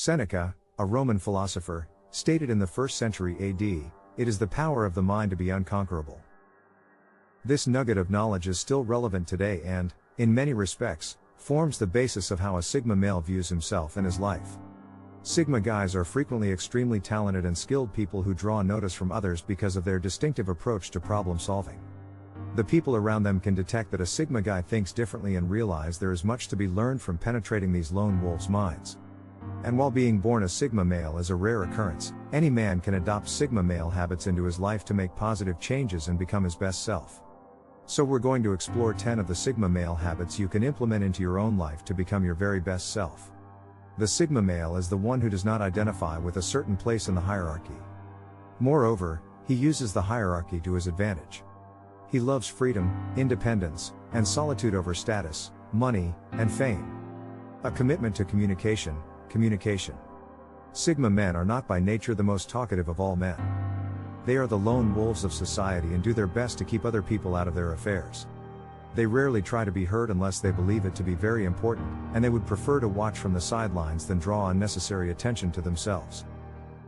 Seneca, a Roman philosopher, stated in the 1st century AD, "It is the power of the mind to be unconquerable." This nugget of knowledge is still relevant today and, in many respects, forms the basis of how a Sigma male views himself and his life. Sigma guys are frequently extremely talented and skilled people who draw notice from others because of their distinctive approach to problem solving. The people around them can detect that a Sigma guy thinks differently and realize there is much to be learned from penetrating these lone wolves' minds. And while being born a Sigma male is a rare occurrence, any man can adopt Sigma male habits into his life to make positive changes and become his best self. So we're going to explore 10 of the Sigma male habits you can implement into your own life to become your very best self. The Sigma male is the one who does not identify with a certain place in the hierarchy. Moreover, he uses the hierarchy to his advantage. He loves freedom, independence, and solitude over status, money, and fame. A commitment to communication. Sigma men are not by nature the most talkative of all men. They are the lone wolves of society and do their best to keep other people out of their affairs. They rarely try to be heard unless they believe it to be very important, and they would prefer to watch from the sidelines than draw unnecessary attention to themselves.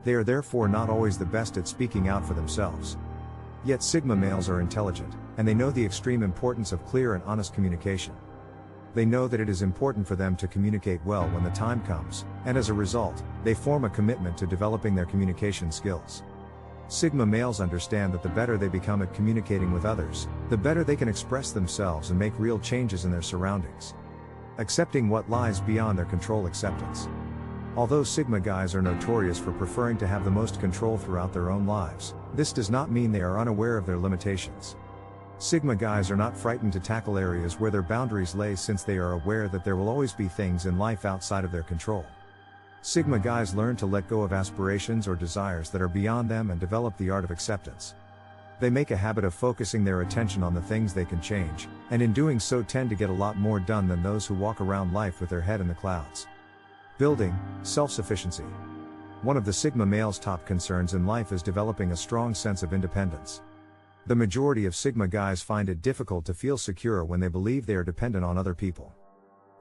They are therefore not always the best at speaking out for themselves. Yet Sigma males are intelligent, and they know the extreme importance of clear and honest communication. They know that it is important for them to communicate well when the time comes, and as a result, they form a commitment to developing their communication skills. Sigma males understand that the better they become at communicating with others, the better they can express themselves and make real changes in their surroundings. Accepting what lies beyond their control. Acceptance. Although Sigma guys are notorious for preferring to have the most control throughout their own lives, this does not mean they are unaware of their limitations. Sigma guys are not frightened to tackle areas where their boundaries lay, since they are aware that there will always be things in life outside of their control. Sigma guys learn to let go of aspirations or desires that are beyond them and develop the art of acceptance. They make a habit of focusing their attention on the things they can change, and in doing so tend to get a lot more done than those who walk around life with their head in the clouds. Building self-sufficiency. One of the Sigma male's top concerns in life is developing a strong sense of independence. The majority of Sigma guys find it difficult to feel secure when they believe they are dependent on other people.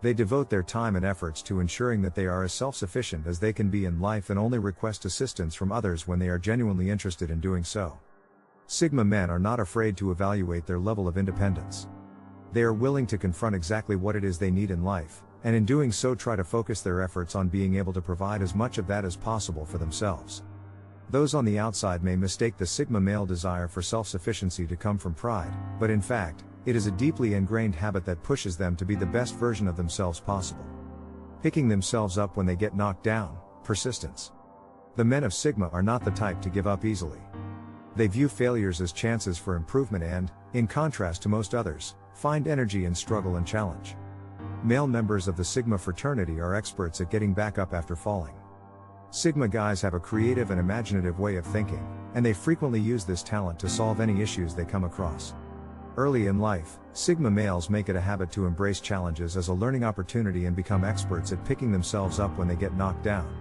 They devote their time and efforts to ensuring that they are as self-sufficient as they can be in life and only request assistance from others when they are genuinely interested in doing so. Sigma men are not afraid to evaluate their level of independence. They are willing to confront exactly what it is they need in life, and in doing so try to focus their efforts on being able to provide as much of that as possible for themselves. Those on the outside may mistake the Sigma male desire for self-sufficiency to come from pride, but in fact, it is a deeply ingrained habit that pushes them to be the best version of themselves possible. Picking themselves up when they get knocked down. Persistence. The men of Sigma are not the type to give up easily. They view failures as chances for improvement and, in contrast to most others, find energy in struggle and challenge. Male members of the Sigma fraternity are experts at getting back up after falling. Sigma guys have a creative and imaginative way of thinking, and they frequently use this talent to solve any issues they come across. Early in life, Sigma males make it a habit to embrace challenges as a learning opportunity and become experts at picking themselves up when they get knocked down.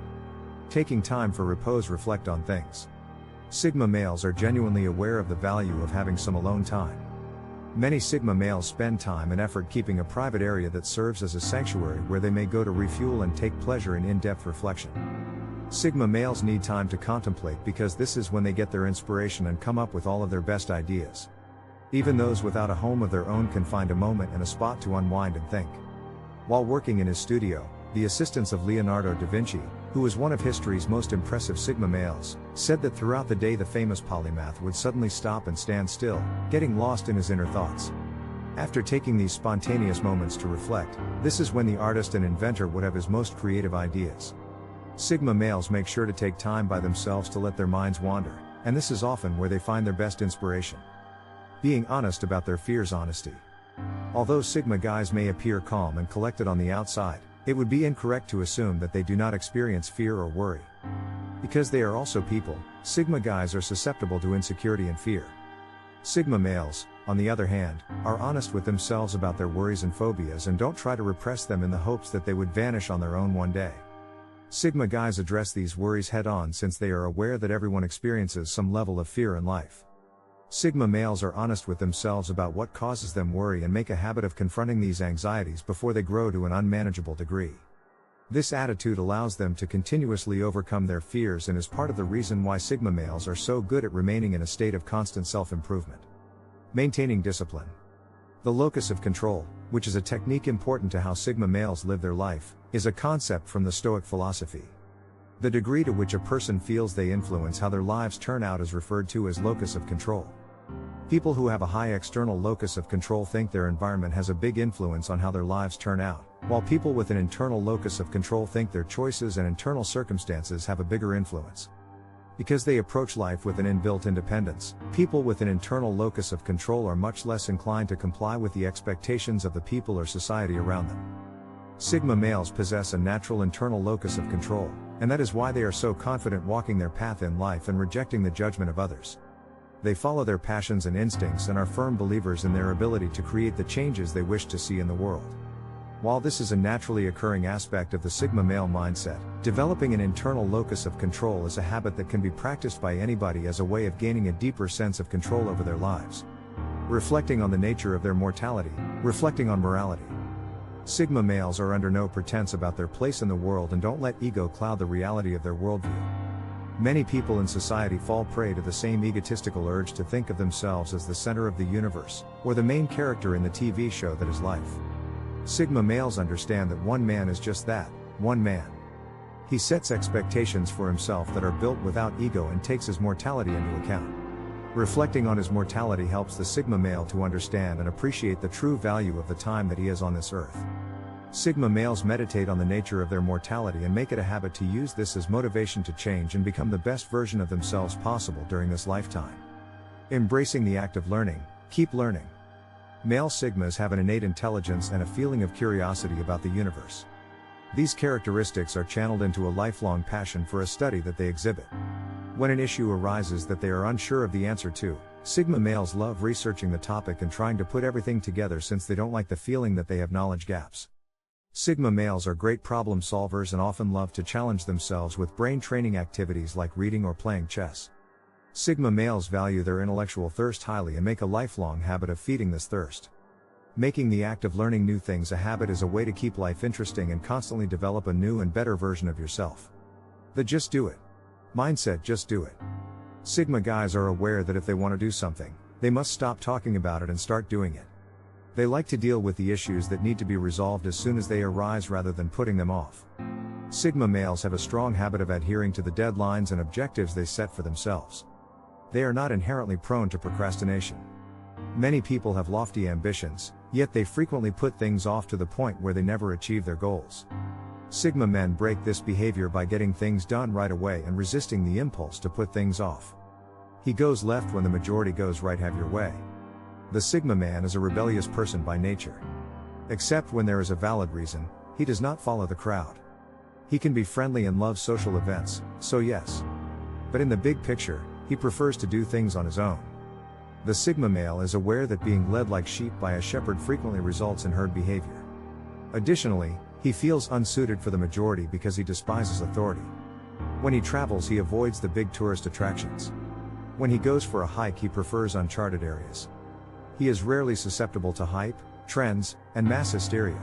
Taking time for repose. Reflect on things. Sigma males are genuinely aware of the value of having some alone time. Many Sigma males spend time and effort keeping a private area that serves as a sanctuary where they may go to refuel and take pleasure in in-depth reflection. Sigma males need time to contemplate because this is when they get their inspiration and come up with all of their best ideas. Even those without a home of their own can find a moment and a spot to unwind and think. While working in his studio, the assistants of Leonardo da Vinci, who was one of history's most impressive Sigma males, said that throughout the day the famous polymath would suddenly stop and stand still, getting lost in his inner thoughts. After taking these spontaneous moments to reflect, this is when the artist and inventor would have his most creative ideas. Sigma males make sure to take time by themselves to let their minds wander, and this is often where they find their best inspiration. Being honest about their fears. Honesty. Although Sigma guys may appear calm and collected on the outside, it would be incorrect to assume that they do not experience fear or worry. Because they are also people, Sigma guys are susceptible to insecurity and fear. Sigma males, on the other hand, are honest with themselves about their worries and phobias and don't try to repress them in the hopes that they would vanish on their own one day. Sigma guys address these worries head-on since they are aware that everyone experiences some level of fear in life. Sigma males are honest with themselves about what causes them worry and make a habit of confronting these anxieties before they grow to an unmanageable degree. This attitude allows them to continuously overcome their fears and is part of the reason why Sigma males are so good at remaining in a state of constant self-improvement. Maintaining discipline. The locus of control, which is a technique important to how Sigma males live their life, is a concept from the Stoic philosophy. The degree to which a person feels they influence how their lives turn out is referred to as locus of control. People who have a high external locus of control think their environment has a big influence on how their lives turn out, while people with an internal locus of control think their choices and internal circumstances have a bigger influence. Because they approach life with an inbuilt independence, people with an internal locus of control are much less inclined to comply with the expectations of the people or society around them. Sigma males possess a natural internal locus of control, and that is why they are so confident walking their path in life and rejecting the judgment of others. They follow their passions and instincts and are firm believers in their ability to create the changes they wish to see in the world. While this is a naturally occurring aspect of the Sigma male mindset, developing an internal locus of control is a habit that can be practiced by anybody as a way of gaining a deeper sense of control over their lives. Reflecting on the nature of their mortality, reflecting on morality. Sigma males are under no pretense about their place in the world and don't let ego cloud the reality of their worldview. Many people in society fall prey to the same egotistical urge to think of themselves as the center of the universe, or the main character in the TV show that is life. Sigma males understand that one man is just that, one man. He sets expectations for himself that are built without ego and takes his mortality into account. Reflecting on his mortality helps the Sigma male to understand and appreciate the true value of the time that he has on this earth. Sigma males meditate on the nature of their mortality and make it a habit to use this as motivation to change and become the best version of themselves possible during this lifetime. Embracing the act of learning, keep learning. Male Sigmas have an innate intelligence and a feeling of curiosity about the universe. These characteristics are channeled into a lifelong passion for a study that they exhibit. When an issue arises that they are unsure of the answer to, Sigma males love researching the topic and trying to put everything together since they don't like the feeling that they have knowledge gaps. Sigma males are great problem solvers and often love to challenge themselves with brain training activities like reading or playing chess. Sigma males value their intellectual thirst highly and make a lifelong habit of feeding this thirst. Making the act of learning new things a habit is a way to keep life interesting and constantly develop a new and better version of yourself. The just do it mindset. Just do it. Sigma guys are aware that if they want to do something, they must stop talking about it and start doing it. They like to deal with the issues that need to be resolved as soon as they arise rather than putting them off. Sigma males have a strong habit of adhering to the deadlines and objectives they set for themselves. They are not inherently prone to procrastination. Many people have lofty ambitions, yet they frequently put things off to the point where they never achieve their goals. Sigma men break this behavior by getting things done right away and resisting the impulse to put things off. He goes left when the majority goes right. Have your way. The Sigma man is a rebellious person by nature. Except when there is a valid reason, he does not follow the crowd. He can be friendly and love social events, so yes. But in the big picture, he prefers to do things on his own. The Sigma male is aware that being led like sheep by a shepherd frequently results in herd behavior. Additionally, he feels unsuited for the majority because he despises authority. When he travels, he avoids the big tourist attractions. When he goes for a hike, he prefers uncharted areas. He is rarely susceptible to hype, trends, and mass hysteria.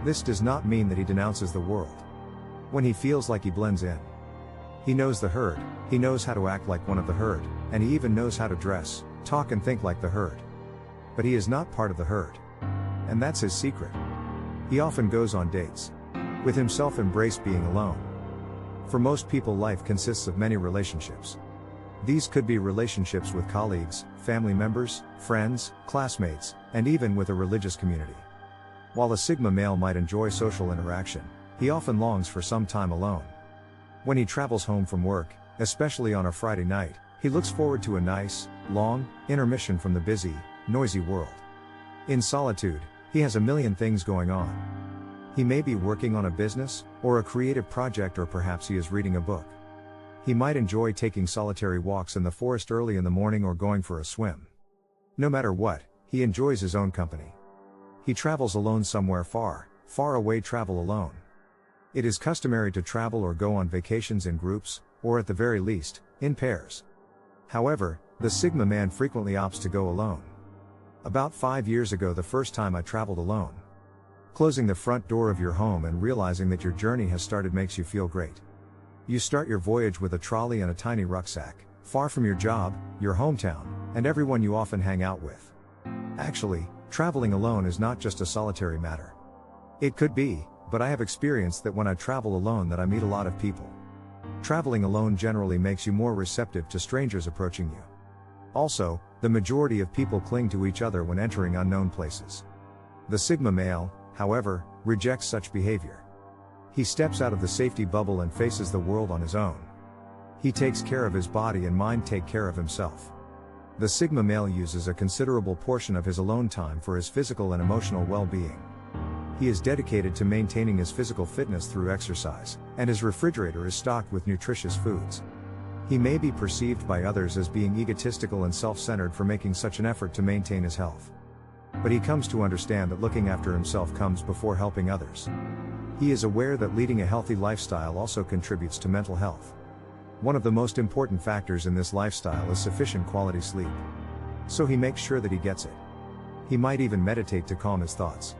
This does not mean that he denounces the world. When he feels like he blends in. He knows the herd, he knows how to act like one of the herd, and he even knows how to dress, talk and think like the herd. But he is not part of the herd. And that's his secret. He often goes on dates. With himself, embrace being alone. For most people, life consists of many relationships. These could be relationships with colleagues, family members, friends, classmates, and even with a religious community. While a Sigma male might enjoy social interaction, he often longs for some time alone. When he travels home from work, especially on a Friday night, he looks forward to a nice, long, intermission from the busy, noisy world. In solitude, he has a million things going on. He may be working on a business, or a creative project, or perhaps he is reading a book. He might enjoy taking solitary walks in the forest early in the morning or going for a swim. No matter what, he enjoys his own company. He travels alone somewhere far, far away. Travel alone. It is customary to travel or go on vacations in groups, or at the very least, in pairs. However, the Sigma man frequently opts to go alone. About 5 years ago, the first time I traveled alone. Closing the front door of your home and realizing that your journey has started makes you feel great. You start your voyage with a trolley and a tiny rucksack, far from your job, your hometown, and everyone you often hang out with. Actually, traveling alone is not just a solitary matter. It could be, but I have experienced that when I travel alone that I meet a lot of people. Traveling alone generally makes you more receptive to strangers approaching you. Also, the majority of people cling to each other when entering unknown places. The Sigma male, however, rejects such behavior. He steps out of the safety bubble and faces the world on his own. He takes care of his body and mind take care of himself. The Sigma male uses a considerable portion of his alone time for his physical and emotional well-being. He is dedicated to maintaining his physical fitness through exercise, and his refrigerator is stocked with nutritious foods. He may be perceived by others as being egotistical and self-centered for making such an effort to maintain his health. But he comes to understand that looking after himself comes before helping others. He is aware that leading a healthy lifestyle also contributes to mental health. One of the most important factors in this lifestyle is sufficient quality sleep. So he makes sure that he gets it. He might even meditate to calm his thoughts.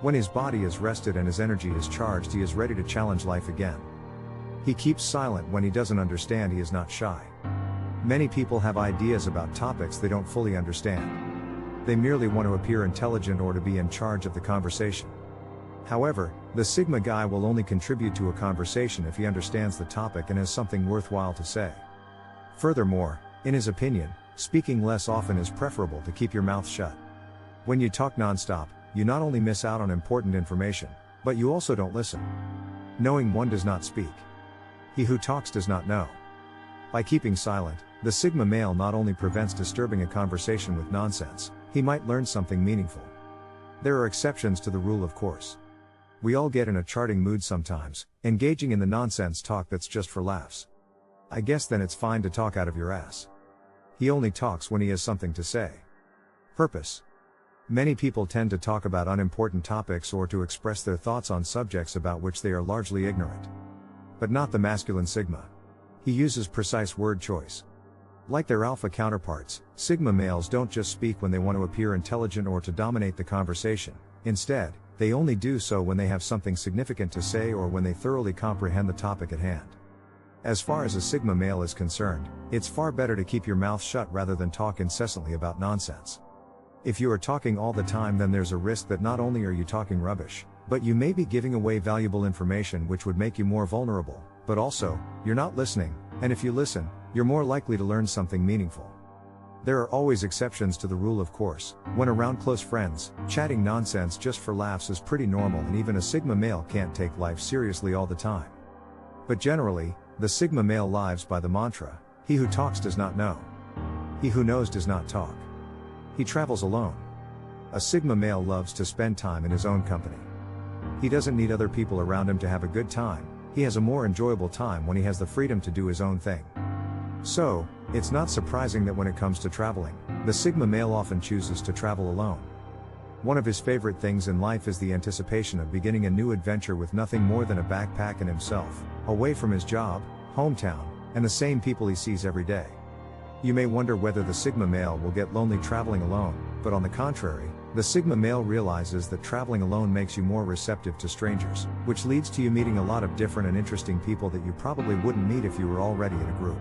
When his body is rested and his energy is charged, he is ready to challenge life again. He keeps silent when he doesn't understand. He is not shy. Many people have ideas about topics they don't fully understand. They merely want to appear intelligent or to be in charge of the conversation. However, the Sigma guy will only contribute to a conversation if he understands the topic and has something worthwhile to say. Furthermore, in his opinion, speaking less often is preferable to keep your mouth shut. When you talk nonstop, you not only miss out on important information, but you also don't listen. Knowing one does not speak. He who talks does not know. By keeping silent, the Sigma male not only prevents disturbing a conversation with nonsense, he might learn something meaningful. There are exceptions to the rule, of course. We all get in a charting mood sometimes, engaging in the nonsense talk that's just for laughs. I guess then it's fine to talk out of your ass. He only talks when he has something to say. Purpose. Many people tend to talk about unimportant topics or to express their thoughts on subjects about which they are largely ignorant. But not the masculine Sigma. He uses precise word choice. Like their alpha counterparts, Sigma males don't just speak when they want to appear intelligent or to dominate the conversation. Instead, they only do so when they have something significant to say or when they thoroughly comprehend the topic at hand. As far as a Sigma male is concerned, it's far better to keep your mouth shut rather than talk incessantly about nonsense. If you are talking all the time, then there's a risk that not only are you talking rubbish, but you may be giving away valuable information which would make you more vulnerable, but also, you're not listening, and if you listen, you're more likely to learn something meaningful. There are always exceptions to the rule, of course. When around close friends, chatting nonsense just for laughs is pretty normal, and even a Sigma male can't take life seriously all the time. But generally, the Sigma male lives by the mantra, he who talks does not know. He who knows does not talk. He travels alone. A Sigma male loves to spend time in his own company. He doesn't need other people around him to have a good time. He has a more enjoyable time when he has the freedom to do his own thing. So, it's not surprising that when it comes to traveling, the Sigma male often chooses to travel alone. One of his favorite things in life is the anticipation of beginning a new adventure with nothing more than a backpack and himself, away from his job, hometown, and the same people he sees every day. You may wonder whether the Sigma male will get lonely traveling alone, but on the contrary, the Sigma male realizes that traveling alone makes you more receptive to strangers, which leads to you meeting a lot of different and interesting people that you probably wouldn't meet if you were already in a group.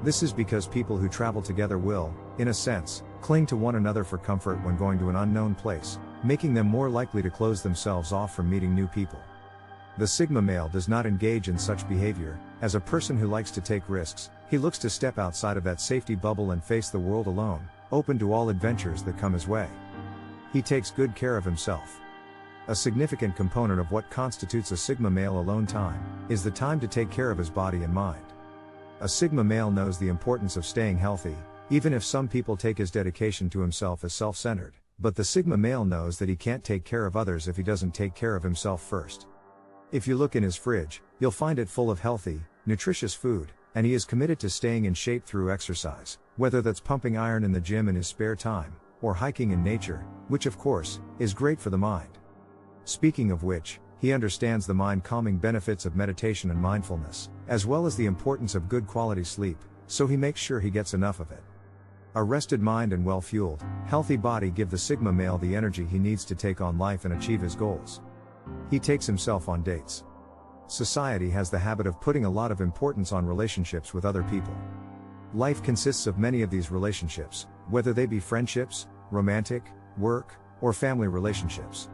This is because people who travel together will, in a sense, cling to one another for comfort when going to an unknown place, making them more likely to close themselves off from meeting new people. The Sigma male does not engage in such behavior. As a person who likes to take risks, he looks to step outside of that safety bubble and face the world alone, open to all adventures that come his way. He takes good care of himself. A significant component of what constitutes a Sigma male alone time is the time to take care of his body and mind. A Sigma male knows the importance of staying healthy, even if some people take his dedication to himself as self-centered, but the Sigma male knows that he can't take care of others if he doesn't take care of himself first. If you look in his fridge, you'll find it full of healthy, nutritious food, and he is committed to staying in shape through exercise, whether that's pumping iron in the gym in his spare time, or hiking in nature, which of course, is great for the mind. Speaking of which, he understands the mind-calming benefits of meditation and mindfulness, as well as the importance of good quality sleep, so he makes sure he gets enough of it. A rested mind and well-fueled, healthy body give the Sigma male the energy he needs to take on life and achieve his goals. He takes himself on dates. Society has the habit of putting a lot of importance on relationships with other people. Life consists of many of these relationships, whether they be friendships, romantic, work, or family relationships.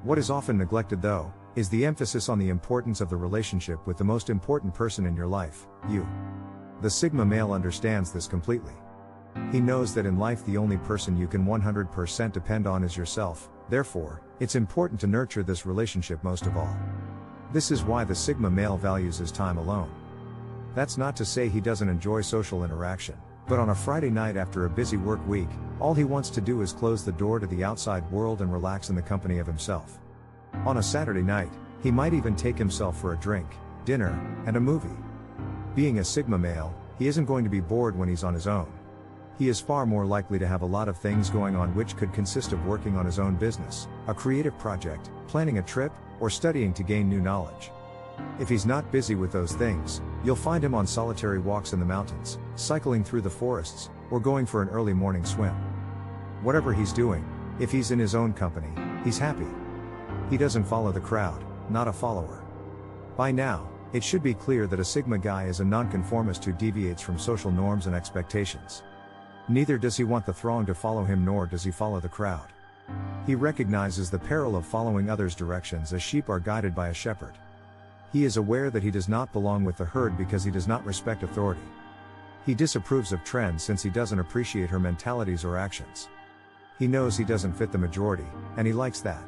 What is often neglected though, is the emphasis on the importance of the relationship with the most important person in your life, you. The Sigma male understands this completely. He knows that in life the only person you can 100% depend on is yourself, therefore, it's important to nurture this relationship most of all. This is why the Sigma male values his time alone. That's not to say he doesn't enjoy social interaction, but on a Friday night after a busy work week, all he wants to do is close the door to the outside world and relax in the company of himself. On a Saturday night, he might even take himself for a drink, dinner, and a movie. Being a Sigma male, he isn't going to be bored when he's on his own. He is far more likely to have a lot of things going on, which could consist of working on his own business, a creative project, planning a trip, or studying to gain new knowledge. If he's not busy with those things, you'll find him on solitary walks in the mountains, cycling through the forests, or going for an early morning swim. Whatever he's doing, if he's in his own company, he's happy. He doesn't follow the crowd, not a follower. By now, it should be clear that a Sigma guy is a nonconformist who deviates from social norms and expectations. Neither does he want the throng to follow him, nor does he follow the crowd. He recognizes the peril of following others' directions as sheep are guided by a shepherd. He is aware that he does not belong with the herd because he does not respect authority. He disapproves of trends since he doesn't appreciate her mentalities or actions. He knows he doesn't fit the majority, and he likes that.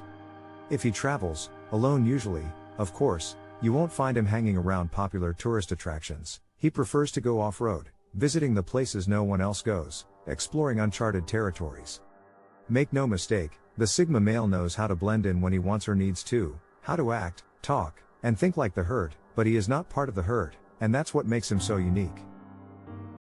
If he travels, alone usually, of course, you won't find him hanging around popular tourist attractions. He prefers to go off-road, visiting the places no one else goes, exploring uncharted territories. Make no mistake, the Sigma male knows how to blend in when he wants or needs to, how to act, talk, and think like the herd, but he is not part of the herd, and that's what makes him so unique.